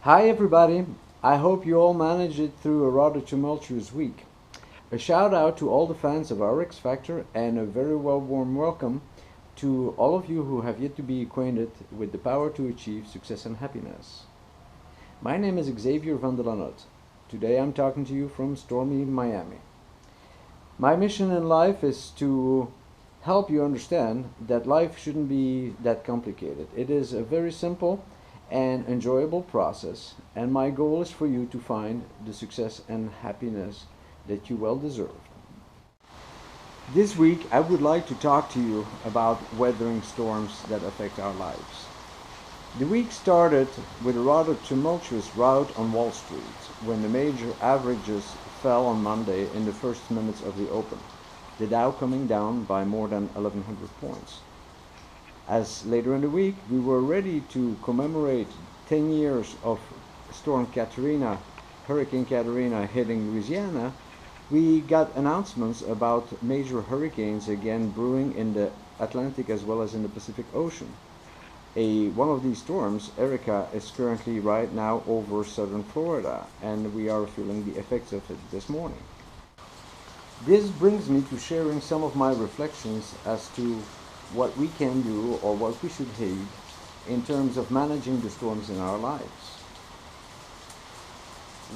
Hi everybody, I hope you all managed it through a rather tumultuous week. A shout out to all the fans of our X Factor and a very warm welcome to all of you who have yet to be acquainted with the power to achieve success and happiness. My name is Xavier van der Lanot. Today I'm talking to you from stormy Miami. My mission in life is to help you understand that life shouldn't be that complicated. It is a very simple and enjoyable process, and my goal is for you to find the success and happiness that you well deserve. This week, I would like to talk to you about weathering storms that affect our lives. The week started with a rather tumultuous rout on Wall Street when the major averages fell on Monday in the first minutes of the open, the Dow coming down by more than 1,100 points. As later in the week we were ready to commemorate 10 years of Hurricane Katrina hitting Louisiana, we got announcements about major hurricanes again brewing in the Atlantic as well as in the Pacific Ocean. One of these storms, Erica, is currently right now over southern Florida, and we are feeling the effects of it this morning. This brings me to sharing some of my reflections as to what we can do or what we should heed in terms of managing the storms in our lives.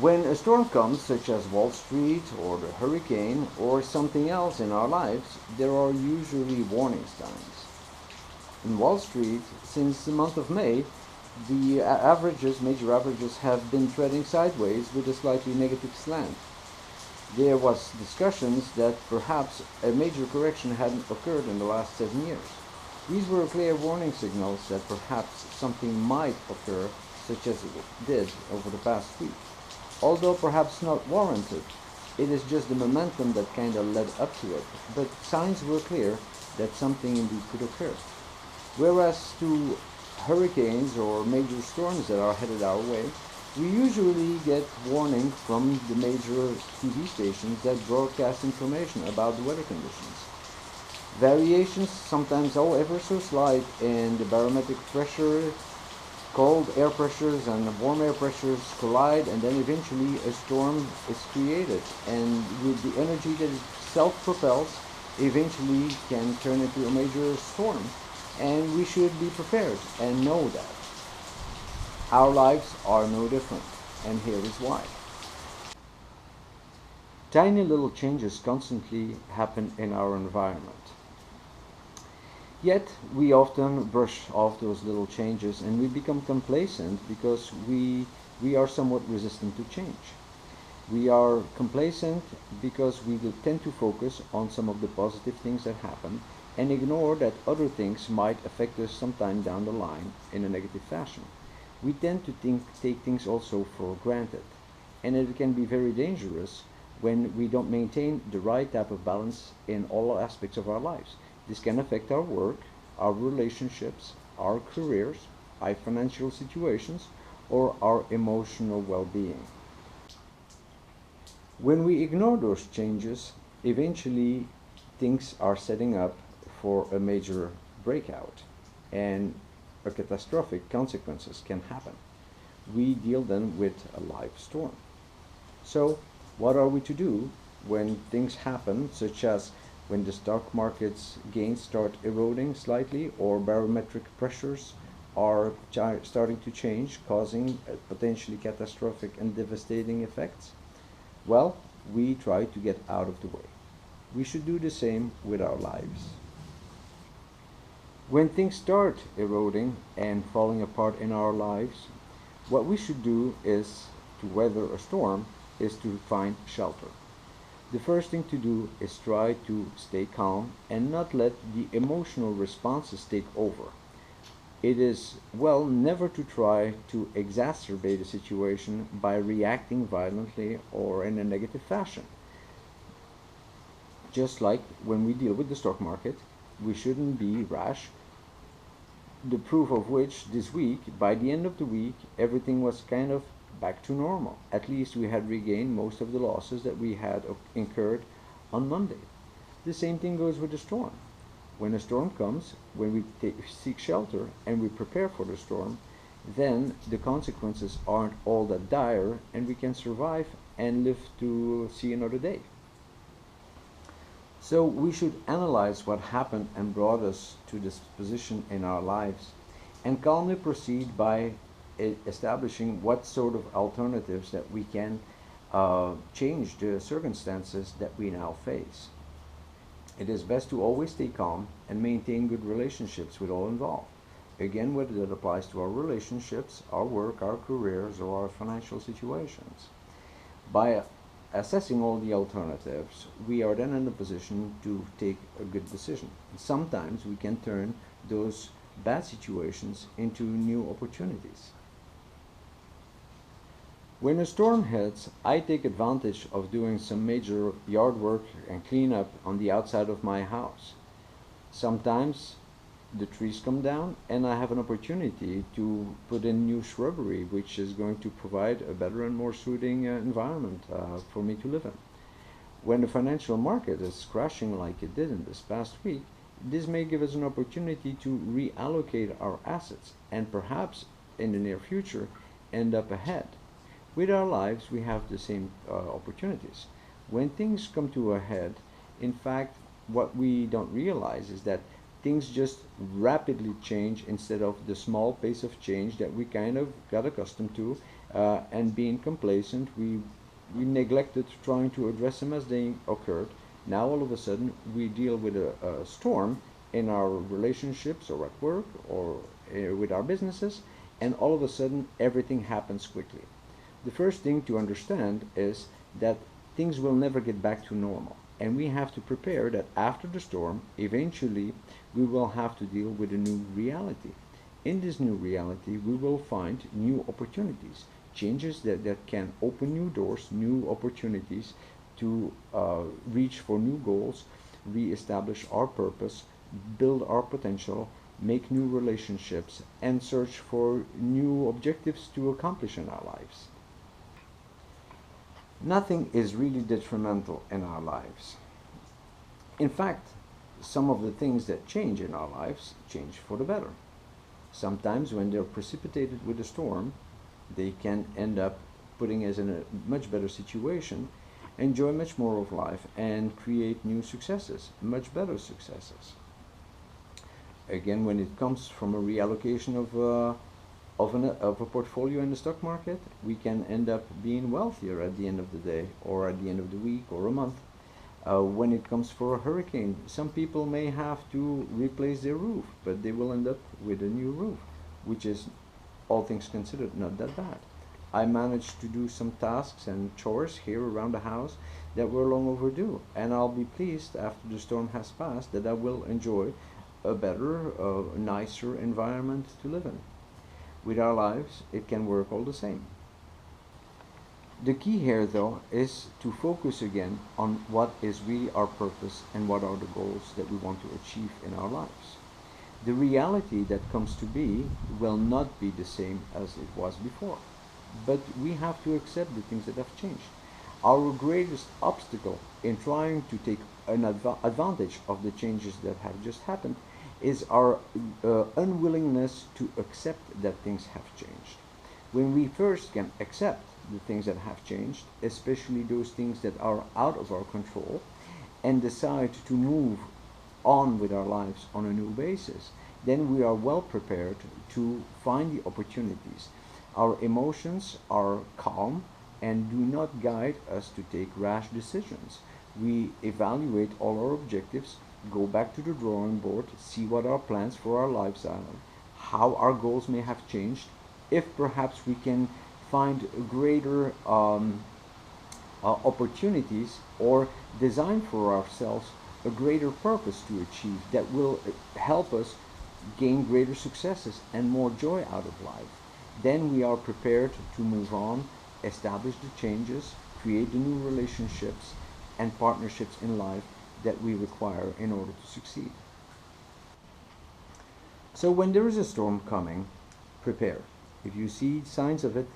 When a storm comes, such as Wall Street or the hurricane or something else in our lives, there are usually warning signs. In Wall Street, since the month of May, the major averages, have been treading sideways with a slightly negative slant. There was discussions that perhaps a major correction hadn't occurred in the last 7 years. These were clear warning signals that perhaps something might occur, such as it did over the past week. Although perhaps not warranted, it is just the momentum that kind of led up to it, but signs were clear that something indeed could occur. Whereas to hurricanes or major storms that are headed our way, we usually get warning from the major TV stations that broadcast information about the weather conditions. Variations, sometimes ever so slight, in the barometric pressure, cold air pressures and warm air pressures collide, and then eventually a storm is created. And with the energy that it self-propels, eventually can turn into a major storm. And we should be prepared and know that. Our lives are no different, and here is why. Tiny little changes constantly happen in our environment. Yet we often brush off those little changes and we become complacent because we are somewhat resistant to change. We are complacent because we tend to focus on some of the positive things that happen and ignore that other things might affect us sometime down the line in a negative fashion. We tend to take things also for granted, and it can be very dangerous when we don't maintain the right type of balance in all aspects of our lives. This can affect our work, our relationships, our careers, our financial situations, or our emotional well-being. When we ignore those changes, eventually things are setting up for a major breakout, and a catastrophic consequences can happen. We deal then with a live storm. So, what are we to do when things happen, such as when the stock market's gains start eroding slightly or barometric pressures are starting to change, causing potentially catastrophic and devastating effects? Well, we try to get out of the way. We should do the same with our lives. When things start eroding and falling apart in our lives, what we should do is to weather a storm is to find shelter. The first thing to do is try to stay calm and not let the emotional responses take over. It is well never to try to exacerbate a situation by reacting violently or in a negative fashion. Just like when we deal with the stock market, we shouldn't be rash. The proof of which this week, by the end of the week, everything was kind of back to normal. At least we had regained most of the losses that we had incurred on Monday. The same thing goes with the storm. When a storm comes, when we seek shelter and we prepare for the storm, then the consequences aren't all that dire and we can survive and live to see another day. So we should analyze what happened and brought us to this position in our lives and calmly proceed by establishing what sort of alternatives that we can change the circumstances that we now face. It is best to always stay calm and maintain good relationships with all involved. Again, whether that applies to our relationships, our work, our careers, or our financial situations. By assessing all the alternatives, we are then in a position to take a good decision. Sometimes we can turn those bad situations into new opportunities. When a storm hits, I take advantage of doing some major yard work and cleanup on the outside of my house. Sometimes the trees come down and I have an opportunity to put in new shrubbery, which is going to provide a better and more soothing environment for me to live in. When the financial market is crashing like it did in this past week, this may give us an opportunity to reallocate our assets and perhaps in the near future end up ahead. With our lives, we have the same opportunities. When things come to a head, in fact, what we don't realize is that things just rapidly change instead of the small pace of change that we kind of got accustomed to, and being complacent, we neglected trying to address them as they occurred. Now all of a sudden we deal with a storm in our relationships or at work or with our businesses, and all of a sudden everything happens quickly. The first thing to understand is that things will never get back to normal. And we have to prepare that after the storm, eventually, we will have to deal with a new reality. In this new reality, we will find new opportunities, changes that can open new doors, new opportunities to reach for new goals, reestablish our purpose, build our potential, make new relationships, and search for new objectives to accomplish in our lives. Nothing is really detrimental in our lives. In fact, some of the things that change in our lives change for the better. Sometimes when they're precipitated with a storm, they can end up putting us in a much better situation, enjoy much more of life, and create new successes, much better successes. Again, when it comes from a reallocation of a portfolio in the stock market, we can end up being wealthier at the end of the day, or at the end of the week, or a month. When it comes for a hurricane, some people may have to replace their roof, but they will end up with a new roof, which is, all things considered, not that bad. I managed to do some tasks and chores here around the house that were long overdue, and I'll be pleased after the storm has passed that I will enjoy a better, nicer environment to live in. With our lives, it can work all the same. The key here, though, is to focus again on what is really our purpose and what are the goals that we want to achieve in our lives. The reality that comes to be will not be the same as it was before, but we have to accept the things that have changed. Our greatest obstacle in trying to take an advantage of the changes that have just happened is our unwillingness to accept that things have changed. When we first can accept the things that have changed, especially those things that are out of our control, and decide to move on with our lives on a new basis, then we are well prepared to find the opportunities. Our emotions are calm and do not guide us to take rash decisions. We evaluate all our objectives, go back to the drawing board, see what our plans for our lives are, how our goals may have changed, if perhaps we can find greater opportunities or design for ourselves a greater purpose to achieve that will help us gain greater successes and more joy out of life. Then we are prepared to move on, establish the changes, create the new relationships and partnerships in life that we require in order to succeed. So when there is a storm coming, prepare. If you see signs of it,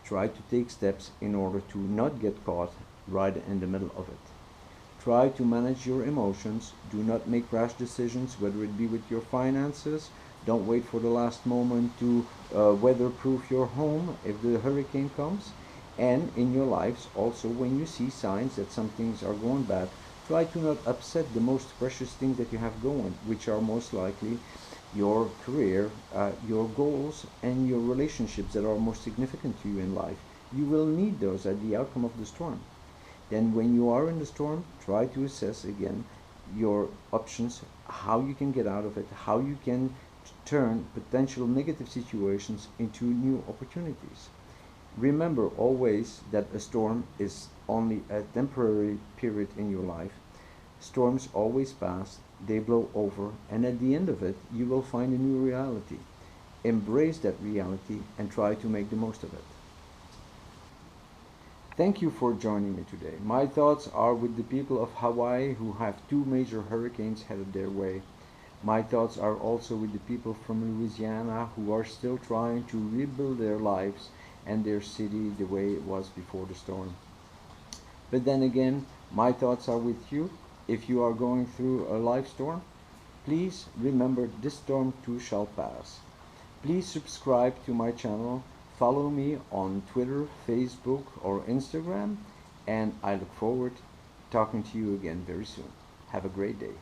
try to take steps in order to not get caught right in the middle of it. Try to manage your emotions. Do not make rash decisions, whether it be with your finances, Don't wait for the last moment to weatherproof your home if the hurricane comes. And in your lives, also, when you see signs that some things are going bad, try to not upset the most precious things that you have going, which are most likely your career, your goals, and your relationships that are most significant to you in life. You will need those at the outcome of the storm. Then, when you are in the storm, try to assess again your options, how you can get out of it, how you can turn potential negative situations into new opportunities. Remember always that a storm is only a temporary period in your life. Storms always pass, they blow over, and at the end of it, you will find a new reality. Embrace that reality and try to make the most of it. Thank you for joining me today. My thoughts are with the people of Hawaii who have two major hurricanes headed their way. My thoughts are also with the people from Louisiana who are still trying to rebuild their lives and their city the way it was before the storm. But then again, my thoughts are with you. If you are going through a life storm, please remember this storm too shall pass. Please subscribe to my channel, follow me on Twitter, Facebook, or Instagram, and I look forward to talking to you again very soon. Have a great day.